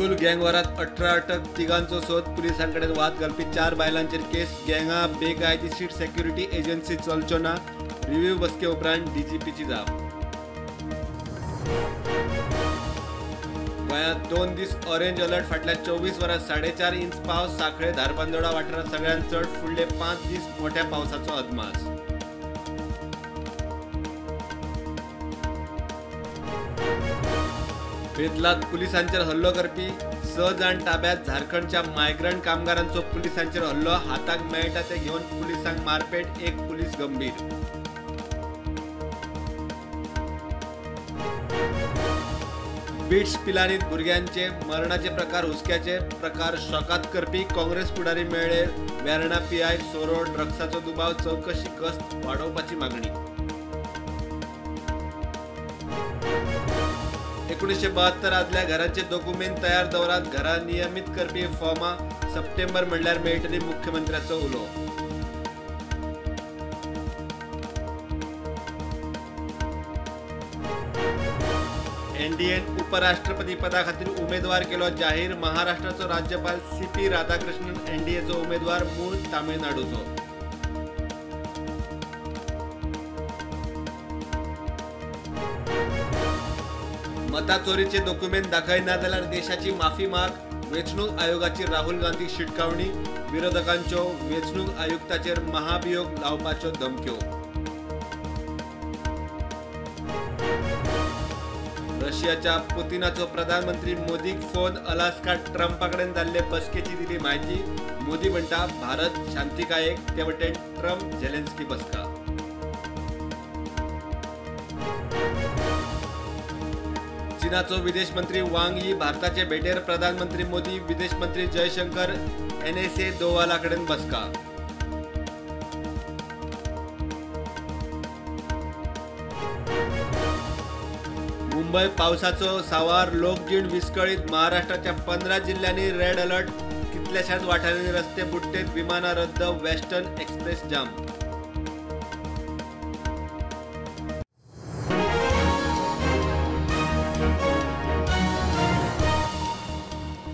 तिगूल गँगवरात 18 अटक, तिघांचो सोद, पुलिसांकडे वाद घालपी 4 बायलांचेर केस, गँगा बेकायदेशीर सेक्युरिटी एजन्सी चलच्यो ना, रिव्ह्यू बसके उपरांत डीजीपीची जाप. गोंयांत 2 दीस ऑरेंज अलर्ट. फाटल्या 24 वरांत 4.5 इंच पावस. सांखळे धारबांदोडा वाठारांत सगळ्यांत चड. फुडले 5 दीस मोठ्या पावसाचो अदमास. बेतलात पुलिसांचेर हल्लो करपी 6 जाण ताब्यात. झारखंडच्या मायग्रंट कामगारांचो पुलिसांचेर हल्लो. हाताक मेळटा ते घेवन पुलिसांक मारपेट. 1 पुलीस गंभीर. बीट्स पिलांनीत भुरग्यांचे मरणाचे प्रकार. हुस्क्याचे प्रकार शॉकात करपी. काँग्रेस फुडारी मेळ्ळे वेर्णा पीआय. सोरो ड्रग्साचो दुबाव. चवकशी कस्त वाडोवपाची मागणी. 1972 आदल्या घरांचे डॉक्युमेंट तयार दवरात. घरां नियमित करपी फॉर्मां. सप्टेंबर म्हणल्यार मेळटली मुख्यमंत्र्याचो उलो. एनडीएन उपराष्ट्रपती पदा खातीर उमेदवार केलो जाहीर. महाराष्ट्राचो राज्यपाल सीपी राधाकृष्णन एनडीएचो उमेदवार. मूळ तामिळनाडूचो. मता चोरीचे डॉक्युमेंट दाखयना जाल्यार देशाची माफी माग. वेंचणूक आयोगाची राहुल गांधी शिटकावणी. विरोधकांच्यो वेंचणूक आयुक्ताचेर महाभियोग लावपाच्यो धमक्यो. रशियाच्या पुतिनाचो प्रधानमंत्री मोदीक फोन. अलास्का ट्रम्पाकडेन जाल्ले बसकेची दिली म्हायती. मोदी म्हणटा भारत शांतिकायेक. ते वटेन ट्रम्प झेलेन्स्की बसका. चीनाचो विदेश मंत्री वांग यी भारताचे भेटेर. प्रधानमंत्री मोदी, विदेश मंत्री जयशंकर, एनएसए दोवालाकडेन बसका. मुंबई पावसाचो सावार. लोकजीण विस्कळीत. महाराष्ट्राच्या 15 जिल्ह्यांनी रेड अलर्ट. कितल्याशाच वाठारांनी रस्ते बुट्टेत. विमानां रद्द. वेस्टर्न एक्सप्रेस जाम.